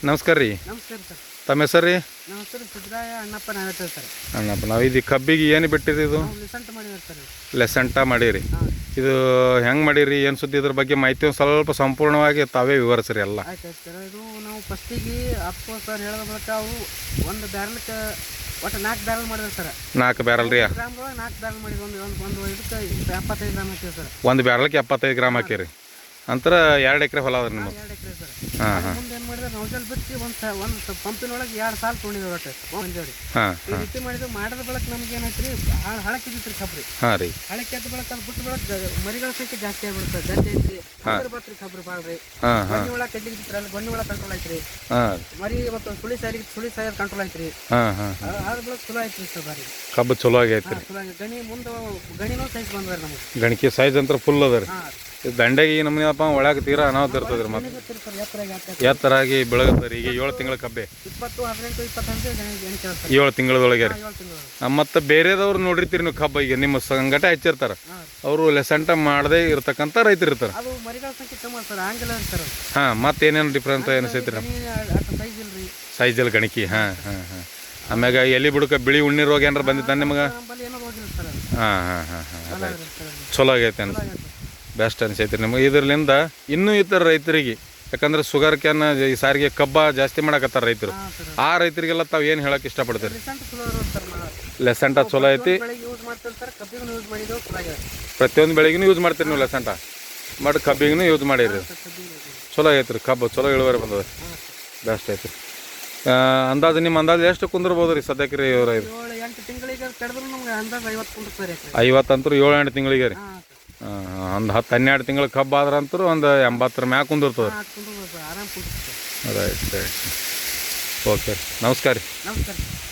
ನಮಸ್ಕಾರ ರೀ. ನಮಸ್ಕಾರ ಸರ್. ತಮ್ಮ ಹೆಸರು ರೀ? ನಮ್ಮ ಹೆಸರು ಸಿದ್ದರಾಯ ಅಣ್ಣಪ್ಪ ನಾವೇತ ಸರ್. ಅಣ್ಣಪ್ಪ, ನಾವು ಇದು ಕಬ್ಬಿಗೆ ಏನು ಬಿಟ್ಟಿರಿ? ಇದು ಲಿಸಂಟ್ ಮಾಡಿದ್ರು ಸರ್. ಲೆಸಂಟ ಮಾಡೀರಿ. ಇದು ಹೆಂಗೆ ಮಾಡೀರಿ, ಏನು ಸುದ್ದಿ, ಇದ್ರ ಬಗ್ಗೆ ಮಾಹಿತಿ ಒಂದು ಸ್ವಲ್ಪ ಸಂಪೂರ್ಣವಾಗಿ ತಾವೇ ವಿವರಿಸ್ರಿ ಎಲ್ಲ. ಆಯ್ತು ಸರ್. ಇದು ನಾವು ಫಸ್ಟಿಗೆ ಅಪ್ಪ ಸರ್ ಹೇಳಿದ ಬಳಿಕ ಅವು ಒಂದು ಬ್ಯಾರಲ್ಕ್ಕೆ ಒಟ್ಟು 4 ಬ್ಯಾರಲ್ ಮಾಡಿದ್ರು ಸರ್. 4 ಬ್ಯಾರಲ್ ರೀ? ಗ್ರಾಮ್ದೊಳಗೆ 4 ಬ್ಯಾರಲ್ ಮಾಡಿದ್ರು. ಒಂದು ಇದಕ್ಕೆ 75 ಗ್ರಾಮ್ ಹಾಕಿವಿ ಸರ್. ಒಂದು ಬ್ಯಾರಲ್ಗೆ 75 ಗ್ರಾಮ್ ಹಾಕಿರಿ. ಅಂತರ 2 ಎಕರೆ ಹೊಲ ಅದ್ರಿ ನಿಮ್ಮದು? 2 ಎಕರೆ ಸರ್. ಹಾಂ ಹಾಂ. ಮುಂದೆ ಏನು ಮಾಡಿದ್ರೆ ನೌಜಲ್ ಬಿಟ್ಟು ಒಂದು ಪಂಪಿನೊಳಗೆ 2 ಸಾಲು ತೊಗೊಂಡಿದ್ರು ಒಟ್ಟು ಒಂದು ಜೋಡಿ. ಹಾಂ ಈ ರೀತಿ ಮಾಡಿದ ಬಳಕ ನಮ್ಗೆ ಏನೈತೆ ರೀ, ಹಳಕ್ಕೆ ಇದ್ದಿತ್ತು ಕಬ್ರಿ. ಹಾಂ ರೀ. ಹಳಕ್ಕೆ ಎದ್ದ ಬಳಕ ಅದು ಬಿಟ್ಟು ಬಳಕ ಮರಿಗಳ ಸಂಖ್ಯೆ ಜಾಸ್ತಿ ಆಗ್ಬಿಡುತ್ತೆ. ಗಂಟೆ ಐತ್ರಿ, ಅದ್ರ ಬತ್ರಿ ಕಬ್ರಿ ಭಾಳ ರೀ. ಹಾಂ ಹಾಂ. ಗೊಣ್ಣಿ ಒಳಗೆ ಕಡ್ಲಿಕ್ಕೆ ಅಲ್ಲಿ ಗೊಣ್ಣಿ ಒಳಗೆ ಕಂಟ್ರೋಲ್ ಐತ್ರಿ. ಹಾಂ. ಮರಿ ಮತ್ತು ಸುಳಿ ಸಾಯರ್ ಕಂಟ್ರೋಲ್ ಐತ್ರಿ. ಹಾಂ ಹಾಂ. ಅದ್ರ ಬಳಕ ಚಲೋ ಐತ್ರಿ ಸರ್. ಬಾರಿ ಕಬ್ಬು ಚಲೋ ಆಗೈತೆ ರೀ. ಚಲೋ ಆಗಿ ಗಣಿ ಮುಂದೆ ಗಣಿನೂ ಸೈಜ್ ಬಂದ್ರಿ ನಮಗೆ. ಗಣಿಕೆ ಸೈಜ್ ಅಂತ ಫುಲ್ ಅದ ರೀ. ಹಾಂ. ದಂಡೆಗೆ ಈ ನಮ್ಮನಪ್ಪ ಒಳಗೆ ತೀರಾ ಅನಾಹುತ ಇರ್ತದೆ ರೀ. ಮತ್ತೆ ಎತ್ತರಾಗಿ ಬೆಳಗತ್ತೆ ರೀ. ಈಗ 7 ತಿಂಗಳ ಕಬ್ಬೆ. 20, 18, 20 ಗಣಿ ಕೇಳ್ತಾರೆ. 7 ತಿಂಗಳದೊಳಗೆ ರೀ. 7 ತಿಂಗಳು. ಮತ್ತು ಬೇರೆದವ್ರು ನೋಡಿರ್ತೀರಿ ನೀವು ಕಬ್ಬ. ಈಗ ನಿಮ್ಮ ಸಂಗಟ ಹಚ್ಚಿರ್ತಾರೆ, ಅವರು ಲೆಸಂಟ ಮಾಡದೇ ಇರ್ತಕ್ಕಂಥ ರೈತರು ಇರ್ತಾರೆ. ಅದು ಮರಿಗಳ ಸಂಖ್ಯೆ ಕಮ್ಮಿ ಸರ್. ಆಂಗಿಲ ಸರ್. ಹಾಂ. ಮತ್ತೇನೇನು ಡಿಫ್ರೆನ್ಸ್ ಅನಿಸೈತಿ ರೀ? ಸೈಜ್ ಇಲ್ರಿ. ಸೈಜಲ್ಲಿ ಗಣಿಕೆ. ಹಾಂ ಹಾಂ ಹಾಂ. ಆಮ್ಯಾಗ ಎಲಿ ಬುಡಕ ಬಿಳಿ ಉಣ್ಣಿ ರೋಗ ಏನಾರು ಬಂದಿತ್ತ ನಿಮಗೆ? ನಮ್ಮಲ್ಲಿ ಏನೋ ಹೋಗಿಲ್ಲ ಸರ್. ಹಾಂ ಹಾಂ ಹಾಂ ಹಾಂ. ಚಲೋ ಅದೇ ಇದೆ ಸರ್. ಚಲೋ ಆಗೈತೆ ಅನ್ಸ. ಬೆಸ್ಟ್ ಅನಿಸೈತಿ ನಿಮಗೆ. ಇದರಿಂದ ಇನ್ನೂ ಇತರ ರೈತರಿಗೆ, ಯಾಕಂದ್ರೆ ಶುಗರ್ ಕ್ಯಾನ್ ಈ ಸಾರಿಗೆ ಕಬ್ಬ ಜಾಸ್ತಿ ಮಾಡಕತ್ತಾರ ರೈತರು. ಹಾಂ ಸರ್. ಆ ರೈತರಿಗೆಲ್ಲ ತಾವು ಏನು ಹೇಳಕ್ಕೆ ಇಷ್ಟಪಡ್ತೀರಿ? ರಿಸೆಂಟ್ ಚಲೋ ಇರೋದು ಸರ್. ಲೆಸಂಟ ಚಲೋ ಐತಿ. ಬೆಳಿಗ್ಗೆ ಯೂಸ್ ಮಾಡ್ತಾರೆ ಸರ್. ಕಬ್ಬಿಗೂ ಯೂಸ್ ಮಾಡಿದ್ದು ಚಲೋ ಆಗಿದೆ. ಪ್ರತಿಯೊಂದು ಬೆಳೆಗೂ ಯೂಸ್ ಮಾಡ್ತೀರಿ ನೀವು ಲೆಸಂಟ? ಬಟ್ ಕಬ್ಬಿಗೂ ಯೂಸ್ ಮಾಡಿರಿ. ಚಲೋ ಐತ್ರಿ. ಕಬ್ಬು ಚಲೋ ಇಳುವರಿ ಬಂದದ. ಬೆಸ್ಟ್ ಐತಿ. ಅಂದಾಜು ನಿಮ್ಮ ಅಂದಾಜು ಎಷ್ಟು ಕುಂದಿರ್ಬೋದು ರೀ ಸದ್ಯಕ್ಕೆ ರೀ? 7-8 ತಿಂಗಳಿಗೆ ಕಡಿದ್ರು ನಮ್ಗೆ ಅಂದಾಜು 50 ಕುಂದಿರ್ತಾರೆ. 50 ಅಂತೂ 7-8 ತಿಂಗಳಿಗೆ ರೀ. ಹಾಂ. ಒಂದು 10-12 ತಿಂಗಳ ಕಬ್ಬು ಆದ್ರಂತೂ ಒಂದು 80 ಮ್ಯಾಗ ಕುಂದಿರ್ತದೆ. ಆರಾಮ್ ಕುಂದಿರ್ತಾರೆ. Right right. ಓಕೆ. ನಮಸ್ಕಾರ ರೀ. ನಮಸ್ಕಾರ.